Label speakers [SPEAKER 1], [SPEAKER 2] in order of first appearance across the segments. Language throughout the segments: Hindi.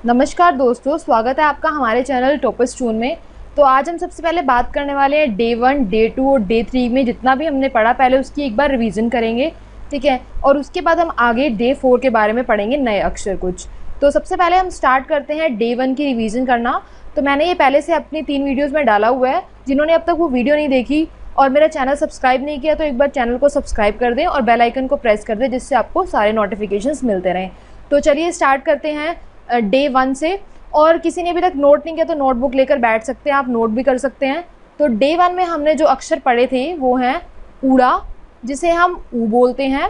[SPEAKER 1] नमस्कार दोस्तों, स्वागत है आपका हमारे चैनल टॉपर्स ट्यून में। तो आज हम सबसे पहले बात करने वाले हैं डे 1, डे 2 और डे 3 में जितना भी हमने पढ़ा पहले उसकी एक बार रिवीजन करेंगे, ठीक है। और उसके बाद हम आगे डे 4 के बारे में पढ़ेंगे नए अक्षर कुछ। तो सबसे पहले हम स्टार्ट करते हैं डे 1 की रिवीजन करना। तो मैंने ये पहले से अपनी 3 वीडियोज़ में डाला हुआ है। जिन्होंने अब तक वो वीडियो नहीं देखी और मेरा चैनल सब्सक्राइब नहीं किया तो एक बार चैनल को सब्सक्राइब कर दें और बेल आइकन को प्रेस कर दें, जिससे आपको सारे नोटिफिकेशंस मिलते रहें। तो चलिए स्टार्ट करते हैं डे 1 से। और किसी ने अभी तक नोट नहीं किया तो नोटबुक लेकर बैठ सकते हैं, आप नोट भी कर सकते हैं। तो डे 1 में हमने जो अक्षर पढ़े थे वो हैं ऊड़ा, जिसे हम ऊ बोलते हैं।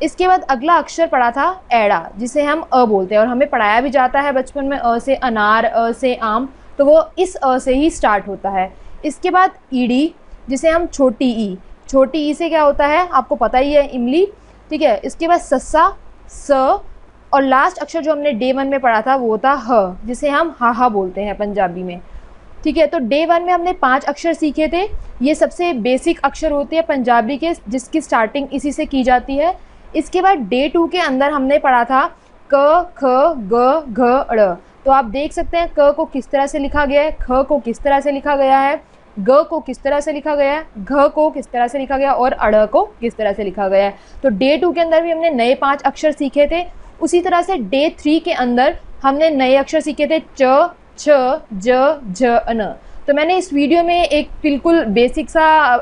[SPEAKER 1] इसके बाद अगला अक्षर पढ़ा था एड़ा, जिसे हम अ बोलते हैं और हमें पढ़ाया भी जाता है बचपन में, अ से अनार, अ से आम, तो वो इस अ से ही स्टार्ट होता है। इसके बाद ईड़ी, जिसे हम छोटी ई से क्या होता है आपको पता ही है, इमली, ठीक है। इसके बाद सस्सा, स, और लास्ट अक्षर जो हमने डे 1 में पढ़ा था वो था ह, जिसे हम हा बोलते हैं पंजाबी में, ठीक है। तो डे 1 में हमने 5 अक्षर सीखे थे। ये सबसे बेसिक अक्षर होते हैं पंजाबी के, जिसकी स्टार्टिंग इसी से की जाती है। इसके बाद डे 2 के अंदर हमने पढ़ा था क, ख, ग, घ, ड़। तो आप देख सकते हैं क को किस तरह से लिखा गया है, ख को किस तरह से लिखा गया है, ग को किस तरह से लिखा गया है, घ को किस तरह से लिखा गया और अड़ को किस तरह से लिखा गया है। तो डे 2 के अंदर भी हमने नए 5 अक्षर सीखे थे। उसी तरह से डे 3 के अंदर हमने नए अक्षर सीखे थे च, छ, ज, झ, न। तो मैंने इस वीडियो में एक बिल्कुल बेसिक सा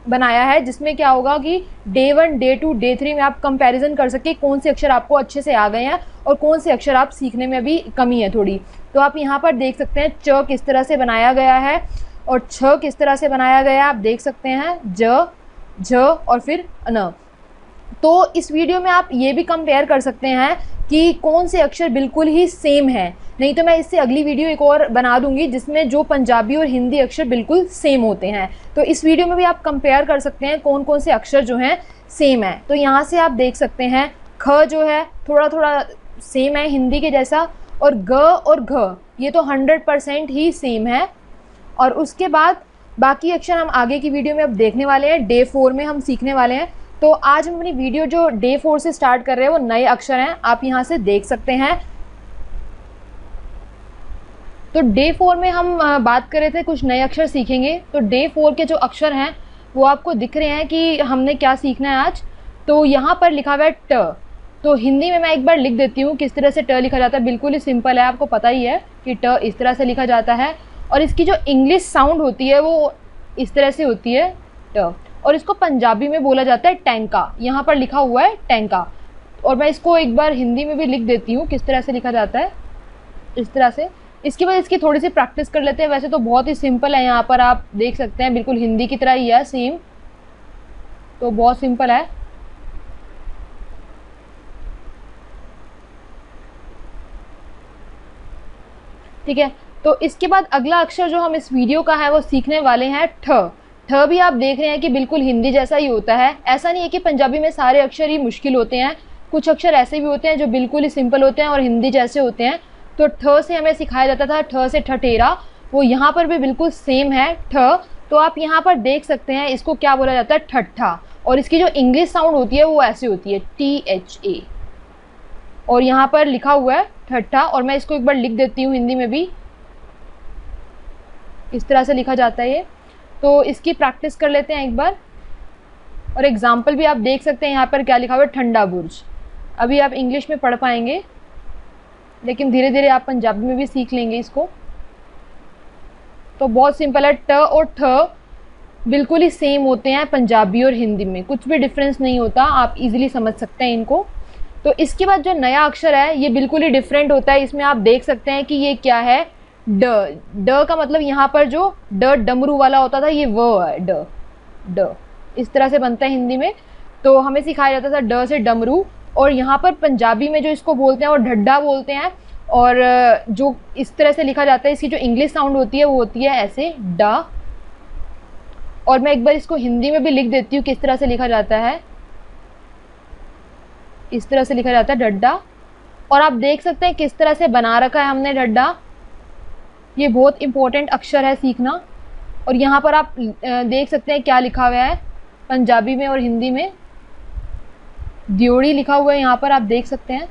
[SPEAKER 1] बनाया है, जिसमें क्या होगा कि डे 1, डे 2, डे 3 में आप कंपैरिजन कर सके कौन से अक्षर आपको अच्छे से आ गए हैं और कौन से अक्षर आप सीखने में अभी कमी है थोड़ी। तो आप यहाँ पर देख सकते हैं च किस तरह से बनाया गया है और छ किस तरह से बनाया गया है, आप देख सकते हैं ज, झ और फिर न। तो इस वीडियो में आप ये भी कंपेयर कर सकते हैं कि कौन से अक्षर बिल्कुल ही सेम है। नहीं तो मैं इससे अगली वीडियो एक और बना दूंगी जिसमें जो पंजाबी और हिंदी अक्षर बिल्कुल सेम होते हैं। तो इस वीडियो में भी आप कंपेयर कर सकते हैं कौन कौन से अक्षर जो हैं सेम है। तो यहाँ से आप देख सकते हैं ख जो है थोड़ा थोड़ा सेम है हिंदी के जैसा, और ग और घ ये तो 100% ही सेम है। और उसके बाद बाकी अक्षर हम आगे की वीडियो में अब देखने वाले हैं, डे 4 में हम सीखने वाले हैं। तो आज हम अपनी वीडियो जो डे 4 से स्टार्ट कर रहे हैं वो नए अक्षर हैं, आप यहाँ से देख सकते हैं। तो डे 4 में हम बात कर रहे थे कुछ नए अक्षर सीखेंगे। तो डे 4 के जो अक्षर हैं वो आपको दिख रहे हैं कि हमने क्या सीखना है आज। तो यहाँ पर लिखा हुआ है ट। तो हिंदी में मैं एक बार लिख देती हूँ किस तरह से ट लिखा जाता है। बिल्कुल ही सिंपल है, आपको पता ही है कि ट इस तरह से लिखा जाता है और इसकी जो इंग्लिश साउंड होती है वो इस तरह से होती है ट। और इसको पंजाबी में बोला जाता है टैंका। यहाँ पर लिखा हुआ है टैंका, और मैं इसको एक बार हिंदी में भी लिख देती हूँ किस तरह से लिखा जाता है, इस तरह से। इसके बाद इसकी थोड़ी सी प्रैक्टिस कर लेते हैं। वैसे तो बहुत ही सिंपल है, यहाँ पर आप देख सकते हैं बिल्कुल हिंदी की तरह ही है सेम, तो बहुत सिंपल है। ठीक है, तो इसके बाद अगला अक्षर जो हम इस वीडियो का है वो सीखने वाले हैं ठ। ठ भी आप देख रहे हैं कि बिल्कुल हिंदी जैसा ही होता है। ऐसा नहीं है कि पंजाबी में सारे अक्षर ही मुश्किल होते हैं, कुछ अक्षर ऐसे भी होते हैं जो बिल्कुल ही सिंपल होते हैं और हिंदी जैसे होते हैं। तो ठ से हमें सिखाया जाता था, ठ से ठठेरा, वो यहाँ पर भी बिल्कुल सेम है ठ। तो आप यहाँ पर देख सकते हैं इसको क्या बोला जाता है, ठट्ठा। और इसकी जो इंग्लिश साउंड होती है वो ऐसे होती है THA, और यहाँ पर लिखा हुआ है ठट्ठा। और मैं इसको एक बार लिख देती हूँ हिंदी में भी, इस तरह से लिखा जाता है ये। तो इसकी प्रैक्टिस कर लेते हैं एक बार, और एग्जाम्पल भी आप देख सकते हैं यहाँ पर क्या लिखा हुआ है, ठंडा बुर्ज। अभी आप इंग्लिश में पढ़ पाएंगे लेकिन धीरे धीरे आप पंजाबी में भी सीख लेंगे इसको। तो बहुत सिंपल है, ट और ठ बिल्कुल ही सेम होते हैं पंजाबी और हिंदी में, कुछ भी डिफरेंस नहीं होता, आप इजीली समझ सकते हैं इनको। तो इसके बाद जो नया अक्षर है ये बिल्कुल ही डिफरेंट होता है। इसमें आप देख सकते हैं कि ये क्या है, ड। ड का मतलब यहाँ पर जो ड डमरू वाला होता था ये वो है, ड। ड इस तरह से बनता है हिंदी में। तो हमें सिखाया जाता था ड से डमरू, और यहाँ पर पंजाबी में जो इसको बोलते हैं वो ढड्ढा बोलते हैं। और जो इस तरह से लिखा जाता है, इसकी जो इंग्लिश साउंड होती है वो होती है ऐसे डा। और मैं एक बार इसको हिंदी में भी लिख देती हूँ किस तरह से लिखा जाता है, इस तरह से लिखा जाता है ढड्ढा। और आप देख सकते हैं किस तरह से बना रखा है हमने ढड्ढा। ये बहुत इंपॉर्टेंट अक्षर है सीखना। और यहाँ पर आप देख सकते हैं क्या लिखा हुआ है पंजाबी में और हिंदी में, द्योड़ी लिखा हुआ है यहाँ पर, आप देख सकते हैं।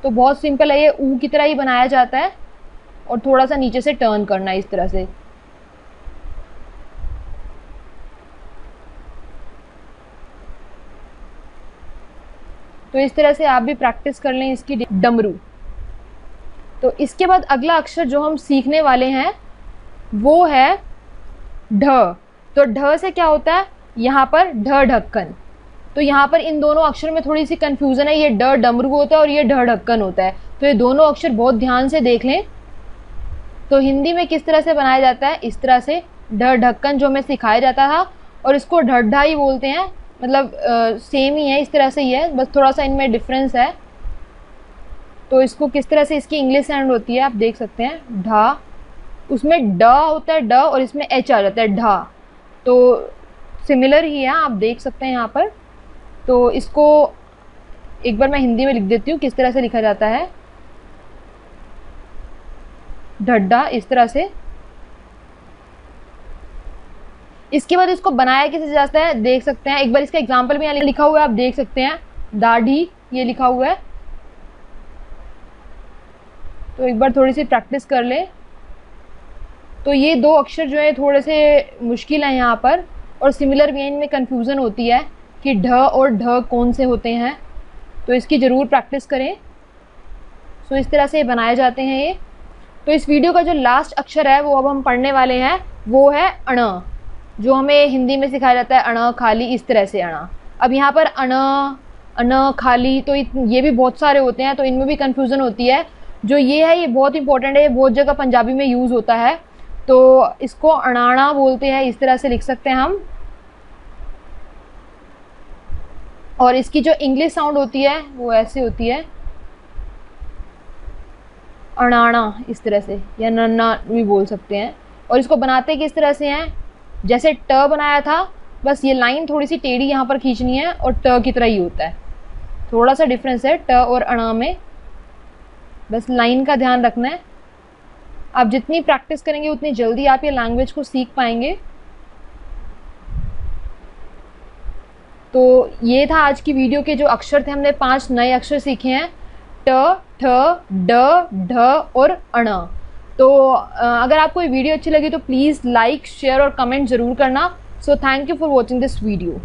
[SPEAKER 1] तो बहुत सिंपल है, ये ऊ की तरह ही बनाया जाता है और थोड़ा सा नीचे से टर्न करना है इस तरह से। तो इस तरह से आप भी प्रैक्टिस कर लें इसकी। डमरू। तो इसके बाद अगला अक्षर जो हम सीखने वाले हैं वो है ढ। तो ढ से क्या होता है, यहाँ पर ढ ढक्कन। तो यहाँ पर इन दोनों अक्षर में थोड़ी सी कंफ्यूजन है, ये ड डमरू होता है और ये ढ ढक्कन होता है। तो ये दोनों अक्षर बहुत ध्यान से देख लें। तो हिंदी में किस तरह से बनाया जाता है, इस तरह से ढ ढक्कन जो हमें सिखाया जाता था, और इसको ढड्ढा ही बोलते हैं, मतलब सेम ही है, इस तरह से ही है, बस थोड़ा सा इनमें डिफरेंस है। तो इसको किस तरह से इसकी इंग्लिश साउंड होती है आप देख सकते हैं, ढा। उसमें ड होता है ड और इसमें एच आ जाता है ढा। तो सिमिलर ही है, आप देख सकते हैं यहाँ पर। तो इसको एक बार मैं हिंदी में लिख देती हूँ किस तरह से लिखा जाता है, ढड्ढा, इस तरह से। इसके बाद इसको बनाया कैसे जाता है देख सकते हैं, एक बार इसका एग्जाम्पल भी यहाँ लिखा हुआ है, आप देख सकते हैं, दाढ़ी ये लिखा हुआ है। तो एक बार थोड़ी सी प्रैक्टिस कर ले। तो ये दो अक्षर जो है थोड़े से मुश्किल हैं यहाँ पर, और सिमिलर भी हैं, इनमें कन्फ्यूज़न होती है कि ढ और ढ कौन से होते हैं। तो इसकी ज़रूर प्रैक्टिस करें। सो इस तरह से बनाए जाते हैं ये। तो इस वीडियो का जो लास्ट अक्षर है वो अब हम पढ़ने वाले हैं, वो है अण, जो हमें हिंदी में सिखाया जाता है अण खाली, इस तरह से अण। अब यहाँ पर अण, अण खाली, तो ये भी बहुत सारे होते हैं, तो इनमें भी कन्फ्यूज़न होती है। जो ये है ये बहुत इंपॉर्टेंट है, बहुत जगह पंजाबी में यूज़ होता है। तो इसको अणाना बोलते हैं, इस तरह से लिख सकते हैं हम। और इसकी जो इंग्लिश साउंड होती है वो ऐसे होती है, अणाना, इस तरह से, या नन्ना भी बोल सकते हैं। और इसको बनाते किस तरह से हैं, जैसे ट बनाया था, बस ये लाइन थोड़ी सी टेढ़ी यहाँ पर खींचनी है और ट की तरह ही होता है। थोड़ा सा डिफरेंस है ट और अणा में, बस लाइन का ध्यान रखना है। आप जितनी प्रैक्टिस करेंगे उतनी जल्दी आप ये लैंग्वेज को सीख पाएंगे। तो ये था आज की वीडियो के जो अक्षर थे, हमने 5 नए अक्षर सीखे हैं, ट, ठ, ड, ढ और अण। तो अगर आपको ये वीडियो अच्छी लगी तो प्लीज़ लाइक, शेयर और कमेंट ज़रूर करना। So thank you for watching this video.